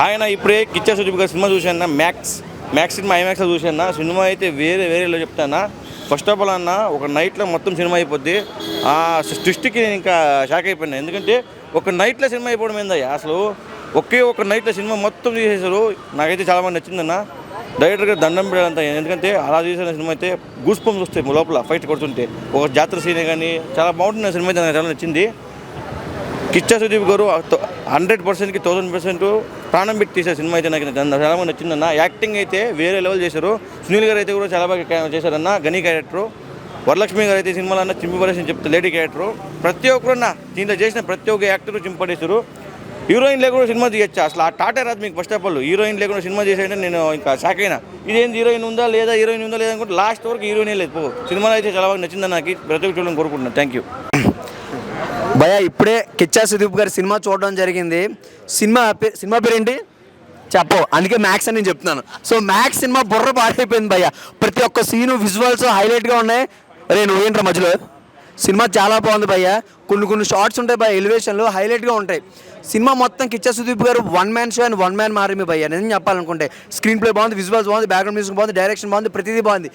ఆయన ఇప్పుడే కిచ్చా సుదీప్ గారి సినిమా చూశాను. మ్యాక్స్ సినిమా ఐమాక్స్లో చూశాను. సినిమా అయితే వేరేలో చెప్తాను. ఫస్ట్ ఆఫ్ ఆల్ అన్న ఒక నైట్లో మొత్తం సినిమా అయిపోద్ది. ఆ ట్విస్ట్కి నేను ఇంకా షాక్ అయిపోయినా. ఎందుకంటే ఒక నైట్లో సినిమా అయిపోవడం ఏందయ్యా అసలు. ఒకే ఒక నైట్లో సినిమా మొత్తం తీసేశారు. నాకైతే చాలా మంది నచ్చిందన్న. డైరెక్టర్ గారు దండం పెడాలంతా. ఎందుకంటే అలా చేసిన సినిమా అయితే గూస్ బంప్స్ వస్తాయి లోపల ఫైట్ కొడుతుంటే. ఒక జాతర సీనే కానీ చాలా బాగుంటుంది. సినిమా అయితే నాకు చాలా నచ్చింది. కిచ్చా సుదీప్ గారు 100%కి 1000% ప్రాణం పెట్టి తీసే సినిమా అయితే నాకు చాలా మంది నచ్చిందన్న. యాక్టింగ్ అయితే వేరే లెవెల్ చేశారు. సునీల్ గారు అయితే కూడా చాలా బాగా చేశారన్న. గని క్యారెక్టరు. వరలక్ష్మి గారు అయితే సినిమాలో అన్న చింపడేసి చెప్తే లేడీ క్యారెక్టరు. ప్రతి ఒక్కరున్న దీంట్లో చేసిన ప్రతి ఒక్క యాక్టరు చింపడేశారు. హీరోయిన్ లేకుండా సినిమా తీయచ్చు. అసలు ఆ టాటే రాదు మీకు ఫస్ట్ ఆఫ్ ఆల్. హీరోయిన్ లేకుండా సినిమా చేసేయంటే నేను ఇంకా షాక్ అయినా. ఇదేంటి హీరోయిన్ ఉందా లేదా అనుకుంటే లాస్ట్ వరకు హీరోయినే లేదు. సినిమాలో అయితే చాలా బాగా నచ్చిందని నాకు ప్రతి ఒక్క చూడాలని కోరుకుంటున్నాను. థ్యాంక్ యూ భయ్యా. ఇప్పుడే కిచ్చా సుదీప్ గారి సినిమా చూడడం జరిగింది. సినిమా పేరేంటి చెప్పు, అందుకే మ్యాక్స్ అని నేను చెప్తున్నాను. సో మ్యాక్స్ సినిమా బుర్ర పాడైపోయింది భయ్యా. ప్రతి ఒక్క సీను విజువల్స్ హైలైట్గా ఉన్నాయి. నువ్వేంట్రా మధ్యలో. సినిమా చాలా బాగుంది భయ్యా. కొన్ని షార్ట్స్ ఉంటాయి భయ్యా, ఎలివేషన్లు హైలైట్గా ఉంటాయి. సినిమా మొత్తం కిచ్చా సుదీప్ గారు one man show and one man మారిమి భయ్యా. నేను చెప్పాలనుకుంటే స్క్రీన్ ప్లే బాగుంది, విజువల్స్ బాగుంది, బ్యాక్గ్రౌండ్ మ్యూజిక్ బాగుంది, డైరెక్షన్ బాగుంది, ప్రతిదీ బాగుంది.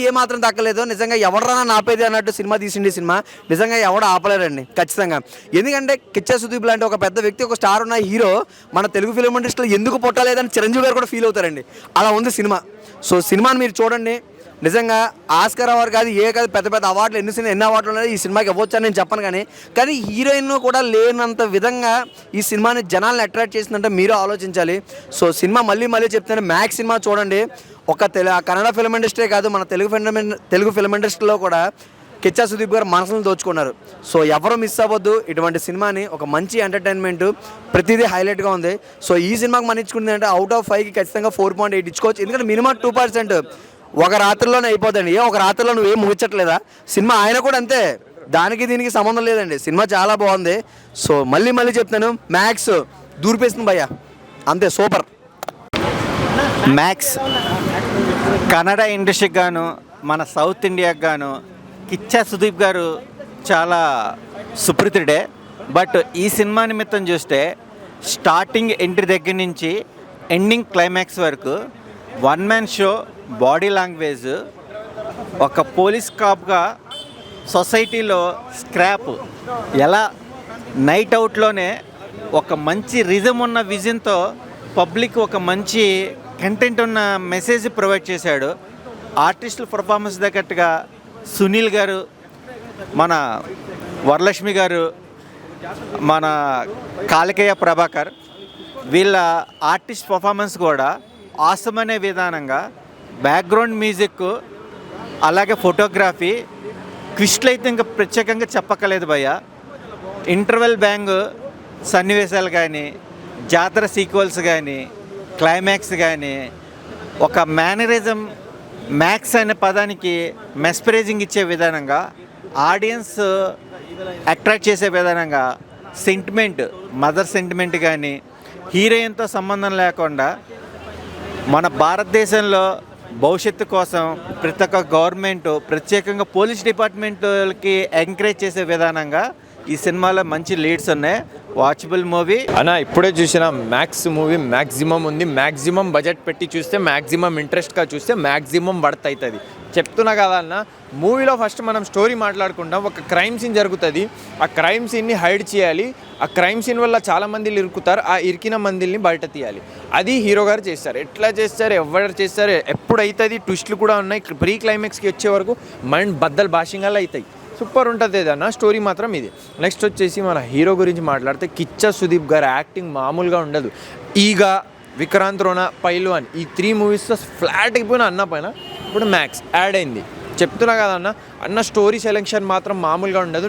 ఏ మాత్రం దక్కలేదు. నిజంగా ఎవడన్నా నాపేది అన్నట్టు సినిమా తీసిండి. సినిమా నిజంగా ఎవడ ఆపలేరండి ఖచ్చితంగా. ఎందుకంటే కిచ్చా సుదీప్ లాంటి ఒక పెద్ద వ్యక్తి, ఒక స్టార్ ఉన్న హీరో మన తెలుగు ఫిల్మ్ ఇండస్ట్రీలో ఎందుకు పుట్టలేదని చిరంజీవి గారు కూడా ఫీల్ అవుతారండి. అలా ఉంది సినిమా. సో సినిమాని మీరు చూడండి. నిజంగా ఆస్కార్ అవార్డు కాదు పెద్ద అవార్డులు ఎన్ని అవార్డులు ఉన్నాయి ఈ సినిమాకి ఇవ్వచ్చు అని నేను చెప్పను. కానీ హీరోయిన్ కూడా లేనంత విధంగా ఈ సినిమాని జనాలను అట్రాక్ట్ చేసిందంటే మీరు ఆలోచించాలి. సో సినిమా మళ్ళీ చెప్తాను, మ్యాక్స్ సినిమా చూడండి. ఒక కన్నడ ఫిల్మ్ ఇండస్ట్రీ కాదు, మన తెలుగు ఫిల్మ్ ఇండస్ట్రీలో కూడా కిచ్చా సుదీప్ గారు మనసులను దోచుకున్నారు. సో ఎవరు మిస్ అవ్వద్దు ఇటువంటి సినిమాని. ఒక మంచి ఎంటర్టైన్మెంట్, ప్రతిదీ హైలైట్గా ఉంది. సో ఈ సినిమాకి మనం ఇచ్చుకుంది అంటే అవుట్ ఆఫ్ 5కి ఖచ్చితంగా 4.8 ఇచ్చుకోవచ్చు. ఎందుకంటే మినిమం 2% ఒక రాత్రిలోనే అయిపోతుంది. ఒక రాత్రిలో నువ్వేం ముగించట్లేదా సినిమా. ఆయన కూడా అంతే, దానికి దీనికి సంబంధం లేదండి. సినిమా చాలా బాగుంది. సో మళ్ళీ చెప్తాను, మ్యాక్స్ దూరిపేస్తుంది భయ్యా, అంతే సూపర్. మ్యాక్స్ కన్నడ ఇండస్ట్రీకి గాను మన సౌత్ ఇండియాకి గాను కిచ్చా సుదీప్ గారు చాలా సుప్రతిడే. బట్ ఈ సినిమా నిమిత్తం చూస్తే స్టార్టింగ్ ఎంట్రీ దగ్గర నుంచి ఎండింగ్ క్లైమాక్స్ వరకు one man show, body language, ఒక పోలీస్ కాప్గా సొసైటీలో స్క్రాప్ ఎలా నైట్ అవుట్లోనే ఒక మంచి రిజం ఉన్న విజన్తో పబ్లిక్ ఒక మంచి కంటెంట్ ఉన్న మెసేజ్ ప్రొవైడ్ చేశాడు. ఆర్టిస్టుల పర్ఫార్మెన్స్ తగ్గట్టుగా సునీల్ గారు, మన వరలక్ష్మి గారు, మన కాళికేయ ప్రభాకర్, వీళ్ళ ఆర్టిస్ట్ పర్ఫార్మెన్స్ కూడా ఆసమ్ అనే విధానంగా బ్యాక్గ్రౌండ్ మ్యూజిక్, అలాగే ఫోటోగ్రఫీ, ట్విస్ట్లు అయితే ఇంకా ప్రత్యేకంగా చెప్పక్కలేదు భయ్య. ఇంటర్వెల్ బ్యాంగ్ సన్నివేశాలు కానీ, జాతర సీక్వెల్స్ కానీ, క్లైమాక్స్ కానీ, ఒక మేనరిజం, మ్యాక్స్ అనే పదానికి మెస్పరైజింగ్ ఇచ్చే విధానంగా, ఆడియన్స్ అట్రాక్ట్ చేసే విధానంగా, సెంటిమెంట్, మదర్ సెంటిమెంట్ కానీ, హీరోయిన్తో సంబంధం లేకుండా మన భారతదేశంలో భవిష్యత్తు కోసం ప్రతి ఒక్క గవర్నమెంట్, ప్రత్యేకంగా పోలీస్ డిపార్ట్మెంట్కి ఎంకరేజ్ చేసే విధానంగా ఈ సినిమాలో మంచి లీడ్స్ ఉన్నాయి. వాచబుల్ మూవీ అన్న. ఇప్పుడే చూసిన మ్యాక్స్ మూవీ మ్యాక్సిమం ఉంది. మ్యాక్సిమం బడ్జెట్ పెట్టి చూస్తే, మ్యాక్సిమం ఇంట్రెస్ట్గా చూస్తే మ్యాక్సిమం వర్త్ అవుతుంది. చెప్తున్నా కదా అన్న. మూవీలో ఫస్ట్ మనం స్టోరీ మాట్లాడుకుంటాం. ఒక క్రైమ్ సీన్ జరుగుతుంది. ఆ క్రైమ్ సీన్ని హైడ్ చేయాలి. ఆ క్రైమ్ సీన్ వల్ల చాలా మందిని ఇరుకుతారు. ఆ ఇరికిన మందిని బయట తీయాలి. అది హీరో గారు చేస్తారు. ఎట్లా చేస్తారు, ఎవరు చేస్తారు, ఎప్పుడైతుంది, ట్విస్ట్లు కూడా ఉన్నాయి. ప్రీ క్లైమాక్స్కి వచ్చే వరకు మైండ్ బద్దలు భాషింగాలు అవుతాయి. సూపర్ ఉంటుంది ఏదన్నా. స్టోరీ మాత్రం ఇది. నెక్స్ట్ వచ్చేసి మన హీరో గురించి మాట్లాడితే కిచ్చా సుదీప్ గారు యాక్టింగ్ మామూలుగా ఉండదు. ఈగ, విక్రాంత్ రోనా, పైల్వాన్ ఈ 3 మూవీస్తో ఫ్లాట్ అయిపోయిన అన్న పైన ఇప్పుడు మ్యాక్స్ యాడ్ అయింది. చెప్తున్నా కదన్న. అన్న స్టోరీ సెలెక్షన్ మాత్రం మామూలుగా ఉండదు.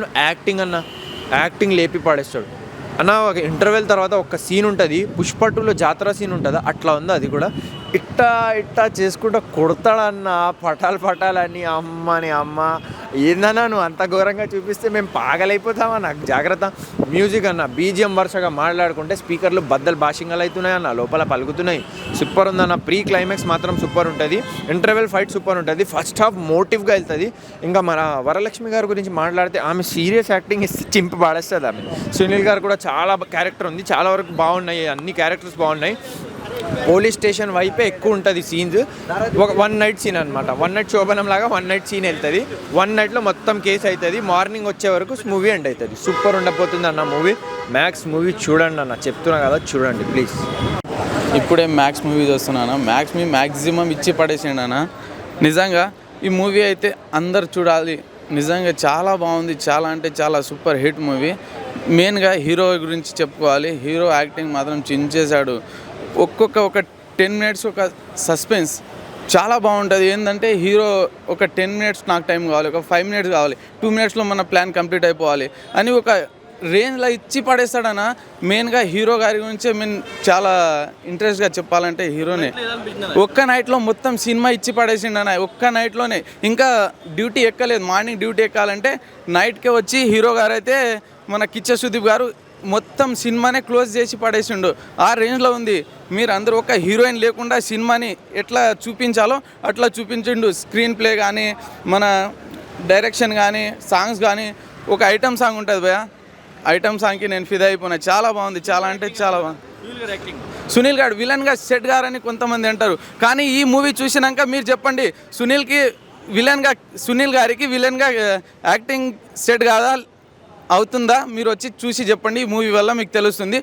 యాక్టింగ్ లేపి పడేస్తాడు అన్న. ఒక ఇంటర్వెల్ తర్వాత ఒక సీన్ ఉంటుంది, పుష్ప 2లో జాతర సీన్ ఉంటుంది, అట్లా ఉంది. అది కూడా ఇట్టా చేసుకుంటూ కొడతాడన్న, పటాలని. అమ్మ ఏందన్నా నువ్వు అంత ఘోరంగా చూపిస్తే మేము పాగలైపోతామా. నాకు జాగ్రత్త. మ్యూజిక్ అన్న, బీజిఎం వరుసగా మాట్లాడుకుంటే స్పీకర్లు బద్దలు భాషింగలు అవుతున్నాయి అన్న, లోపల పలుకుతున్నాయి. సూపర్ ఉందన్న. ప్రీ క్లైమాక్స్ మాత్రం సూపర్ ఉంటుంది. ఇంటర్వెల్ ఫైట్ సూపర్ ఉంటుంది. ఫస్ట్ హాఫ్ మోటివ్గా వెళ్తుంది. ఇంకా మన వరలక్ష్మి గారి గురించి మాట్లాడితే ఆమె సీరియస్ యాక్టింగ్ ఇస్తే చింపి పాడేస్తుంది ఆమె. సునీల్ గారు కూడా చాలా క్యారెక్టర్ ఉంది, చాలా వరకు బాగున్నాయి, అన్ని క్యారెక్టర్స్ బాగున్నాయి. పోలీస్ స్టేషన్ వైపే ఎక్కువ ఉంటుంది సీన్స్. ఒక 1 నైట్ సీన్ అనమాట, 1 నైట్ శోభనం లాగా 1 నైట్ సీన్ వెళ్తుంది. 1 నైట్లో మొత్తం కేసు అవుతుంది, మార్నింగ్ వచ్చే వరకు మూవీ ఎండ్ అవుతుంది. సూపర్ ఉండబోతుంది అన్న మూవీ. మ్యాక్స్ మూవీ చూడండి అన్న, చెప్తున్నా కదా, చూడండి ప్లీజ్. ఇప్పుడే మ్యాక్స్ మూవీ చూస్తున్నాను. మ్యాక్స్ మీ మ్యాక్సిమం ఇచ్చి పడేసిండు అన్న. నిజంగా ఈ మూవీ అయితే అందరు చూడాలి. నిజంగా చాలా బాగుంది, చాలా అంటే చాలా సూపర్ హిట్ మూవీ. మెయిన్గా హీరో గురించి చెప్పుకోవాలి. హీరో యాక్టింగ్ మాత్రం చించేశాడు. ఒక 10 మినిట్స్ ఒక సస్పెన్స్ చాలా బాగుంటుంది. ఏంటంటే హీరో ఒక 10 మినిట్స్ నాకు టైం కావాలి, ఒక 5 మినిట్స్ కావాలి, 2 మినిట్స్లో మన ప్లాన్ కంప్లీట్ అయిపోవాలి అని ఒక రేంజ్లో ఇచ్చి పడేస్తాడన్న. మెయిన్గా హీరో గారి గురించే చాలా ఇంట్రెస్ట్గా చెప్పాలంటే హీరోనే ఒక్క నైట్లో మొత్తం సినిమా ఇచ్చి పడేసిండన్న. ఒక్క నైట్లోనే, ఇంకా డ్యూటీ ఎక్కలేదు. మార్నింగ్ డ్యూటీ ఎక్కాలంటే నైట్కే వచ్చి హీరో గారు అయితే మన కిచ్చ సుదీప్ గారు మొత్తం సినిమానే క్లోజ్ చేసి పడేసిండు. ఆ రేంజ్లో ఉంది. మీరు అందరూ ఒక హీరోయిన్ లేకుండా సినిమాని ఎట్లా చూపించాలో అట్లా చూపించిండు. స్క్రీన్ ప్లే కానీ, మన డైరెక్షన్ కానీ, సాంగ్స్ కానీ. ఒక ఐటమ్ సాంగ్ ఉంటుంది భయ, ఐటమ్ సాంగ్కి నేను ఫిదా అయిపోయినా. చాలా బాగుంది, చాలా అంటే చాలా బాగుంది. సునీల్ గారు విలన్గా సెట్ గారని కొంతమంది అంటారు, కానీ ఈ మూవీ చూసినాక మీరు చెప్పండి, సునీల్ గారికి విలన్గా యాక్టింగ్ సెట్ కాదా, అవుతుందా? మీరు వచ్చి చూసి చెప్పండి. ఈ మూవీ వల్ల మీకు తెలుస్తుంది.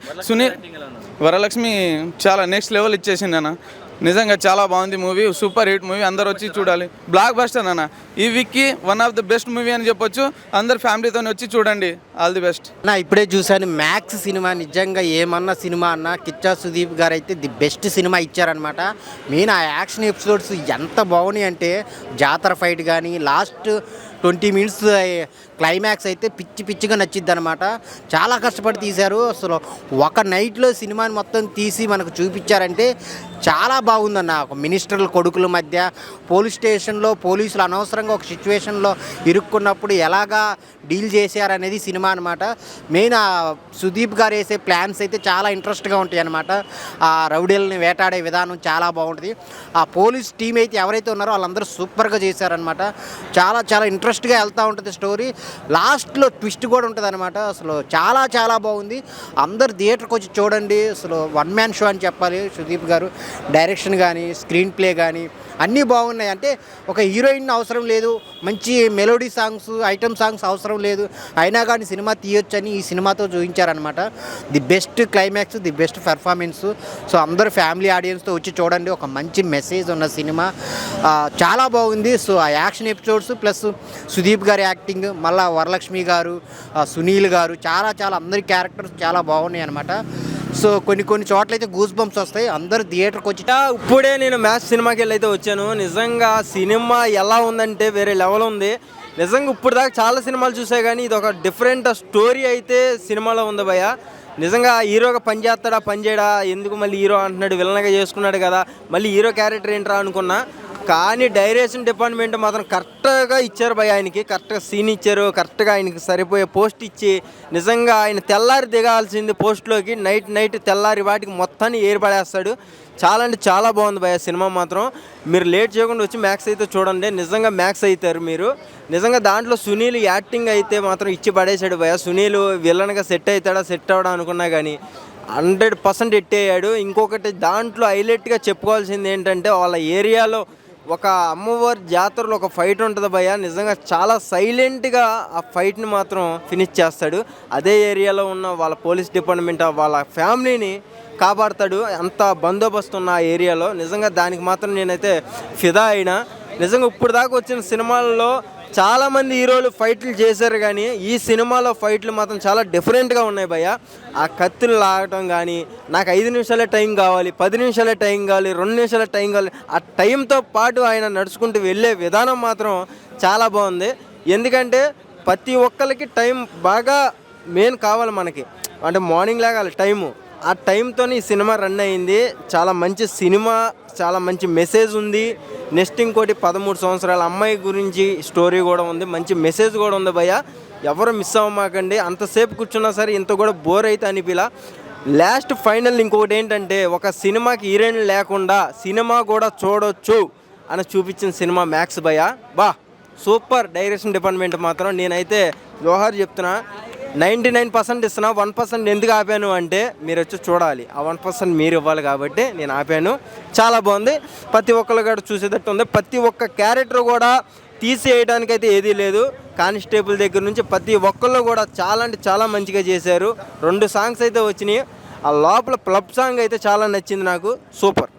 వరలక్ష్మి చాలా నెక్స్ట్ లెవెల్ ఇచ్చేసింది అన్న. నిజంగా చాలా బాగుంది మూవీ, సూపర్ హిట్ మూవీ. అందరు వచ్చి చూడాలి. బ్లాక్ బస్టర్ అన్న. ఈ వీక్కి one of the best movie అని చెప్పొచ్చు. అందరు ఫ్యామిలీతో వచ్చి చూడండి. All the best. నా ఇప్పుడే చూశాను మ్యాక్స్ సినిమా. నిజంగా ఏమన్నా సినిమా అన్న కిచ్చా సుదీప్ గారు అయితే ది బెస్ట్ సినిమా ఇచ్చారనమాట. మెయిన్ ఆ యాక్షన్ ఎపిసోడ్స్ ఎంత బాగున్నాయి అంటే, జాతర ఫైట్ కానీ, లాస్ట్ 20 మినిట్స్ క్లైమాక్స్ అయితే పిచ్చిగా నచ్చిద్ది అనమాట. చాలా కష్టపడి తీశారు. అసలు ఒక నైట్లో సినిమాని మొత్తం తీసి మనకు చూపించారంటే చాలా బాగుందన్న. ఒక మినిస్టర్ల కొడుకుల మధ్య పోలీస్ స్టేషన్లో పోలీసులు అనవసరంగా ఒక సిచ్యువేషన్లో ఇరుక్కున్నప్పుడు ఎలాగా డీల్ చేశారనేది సినిమా అనమాట. మెయిన్ ఆ సుదీప్ గారు వేసే ప్లాన్స్ అయితే చాలా ఇంట్రెస్ట్గా ఉంటాయి అనమాట. ఆ రౌడీలని వేటాడే విధానం చాలా బాగుంటుంది. ఆ పోలీస్ టీం అయితే ఎవరైతే ఉన్నారో వాళ్ళందరూ సూపర్గా చేశారనమాట. చాలా ఇంట్రెస్ట్గా వెళ్తూ ఉంటుంది స్టోరీ. లాస్ట్లో ట్విస్ట్ కూడా ఉంటుంది అనమాట. అసలు చాలా బాగుంది. అందరు థియేటర్కి వచ్చి చూడండి. అసలు 1 మ్యాన్ షో అని చెప్పాలి. సుదీప్ గారు డైరెక్షన్ కానీ, స్క్రీన్ ప్లే కానీ అన్నీ బాగున్నాయి. అంటే ఒక హీరోయిన్ అవసరం లేదు, మంచి మెలోడీ సాంగ్స్, ఐటమ్ సాంగ్స్ అవసరం లేదు, అయినా కానీ సినిమా తీయొచ్చని ఈ సినిమాతో చూపించారనమాట. The best climax, the best performance. So అందరూ ఫ్యామిలీ ఆడియన్స్తో వచ్చి చూడండి. ఒక మంచి మెసేజ్ ఉన్న సినిమా, చాలా బాగుంది. సో ఆ యాక్షన్ ఎపిసోడ్స్ ప్లస్ సుదీప్ గారి యాక్టింగ్, మళ్ళీ వరలక్ష్మి గారు, సునీల్ గారు, చాలా అందరి క్యారెక్టర్స్ చాలా బాగున్నాయి అనమాట. సో కొన్ని చోట్ల అయితే గూస్ బంప్స్ వస్తాయి. అందరు థియేటర్కి వచ్చి ఇప్పుడే నేను మ్యాచ్ సినిమాకి వెళ్ళి అయితే వచ్చాను. నిజంగా సినిమా ఎలా ఉందంటే వేరే లెవెల్ ఉంది. నిజంగా ఇప్పుడు దాకా చాలా సినిమాలు చూసా కానీ ఇది ఒక డిఫరెంట్ స్టోరీ అయితే సినిమాలో ఉంది భయ్య. నిజంగా హీరోగా పని చేస్తాడా, పని చేయడా, ఎందుకు మళ్ళీ హీరో అంటున్నాడు, విలన్గా చేసుకున్నాడు కదా, మళ్ళీ హీరో క్యారెక్టర్ ఏంట్రా అనుకున్నా. కానీ డైరెక్షన్ డిపార్ట్మెంట్ మాత్రం కరెక్ట్గా ఇచ్చారు భయ. ఆయనకి కరెక్ట్గా సీన్ ఇచ్చారు, కరెక్ట్గా ఆయనకి సరిపోయే పోస్ట్ ఇచ్చి, నిజంగా ఆయన తెల్లారి దిగాల్సింది పోస్ట్లోకి, నైట్ తెల్లారి వాటికి మొత్తాన్ని ఏర్పడేస్తాడు. చాలా అంటే చాలా బాగుంది భయ సినిమా మాత్రం. మీరు లేట్ చేయకుండా వచ్చి మ్యాక్స్ అయితే చూడండి. నిజంగా మ్యాక్స్ అవుతారు మీరు. నిజంగా దాంట్లో సునీల్ యాక్టింగ్ అయితే మాత్రం ఇచ్చి పడేశాడు భయ. సునీల్ విలన్గా సెట్ అవుతాడా, సెట్ అవ్వడా అనుకున్నా కానీ 100% హిట్ అయ్యాడు. ఇంకొకటి దాంట్లో హైలైట్గా చెప్పుకోవాల్సింది ఏంటంటే, వాళ్ళ ఏరియాలో ఒక అమ్మవారి జాతరలో ఒక ఫైట్ ఉంటుంది భయ్య. నిజంగా చాలా సైలెంట్గా ఆ ఫైట్ని మాత్రం ఫినిష్ చేస్తాడు. అదే ఏరియాలో ఉన్న వాళ్ళ పోలీస్ డిపార్ట్మెంట్ వాళ్ళ ఫ్యామిలీని కాపాడుతాడు. అంత బందోబస్తు ఉన్న ఆ ఏరియాలో. నిజంగా దానికి మాత్రం నేనైతే ఫిదా అయినా. నిజంగా ఇప్పుడు దాకా వచ్చిన సినిమాల్లో చాలామంది హీరోలు ఫైట్లు చేశారు కానీ ఈ సినిమాలో ఫైట్లు మాత్రం చాలా డిఫరెంట్గా ఉన్నాయి భయ్య. ఆ కత్తులు లాగటం కానీ, నాకు 5 నిమిషాలే టైం కావాలి, 10 నిమిషాలే టైం కావాలి, 2 నిమిషాలే టైం కావాలి, ఆ టైంతో పాటు ఆయన నడుచుకుంటూ వెళ్ళే విధానం మాత్రం చాలా బాగుంది. ఎందుకంటే ప్రతి ఒక్కరికి టైం బాగా మెయిన్ కావాలి మనకి. అంటే మార్నింగ్ లాగాలి టైము. ఆ టైంతో ఈ సినిమా రన్ అయింది. చాలా మంచి సినిమా, చాలా మంచి మెసేజ్ ఉంది. నెక్స్ట్ ఇంకోటి 13 సంవత్సరాల అమ్మాయి గురించి స్టోరీ కూడా ఉంది, మంచి మెసేజ్ కూడా ఉంది భయ్య. ఎవరు మిస్ అవ్వమాకండి. అంతసేపు కూర్చున్నా సరే ఇంత కూడా బోర్ అయితే అనిపిలా. లాస్ట్ ఫైనల్ ఇంకొకటి ఏంటంటే, ఒక సినిమాకి హీరోయిన్ లేకుండా సినిమా కూడా చూడొచ్చు అని చూపించిన సినిమా మ్యాక్స్ భయ్య. సూపర్ డైరెక్షన్ డిపార్ట్మెంట్ మాత్రం నేనైతే జోహార్ చెప్తున్నా. 99% ఇస్తున్నా, 1% ఎందుకు ఆపాను అంటే మీరు వచ్చి చూడాలి. ఆ 1% మీరు ఇవ్వాలి కాబట్టి నేను ఆపాను. చాలా బాగుంది, ప్రతి ఒక్కరు కూడా చూసేటట్టు ఉంది. ప్రతి ఒక్క క్యారెక్టర్ కూడా తీసేయడానికైతే ఏదీ లేదు. కానిస్టేబుల్ దగ్గర నుంచి ప్రతి ఒక్కళ్ళు కూడా చాలా అంటే చాలా మంచిగా చేశారు. 2 సాంగ్స్ అయితే వచ్చినాయి. ఆ లోపల క్లబ్ సాంగ్ అయితే చాలా నచ్చింది నాకు, సూపర్.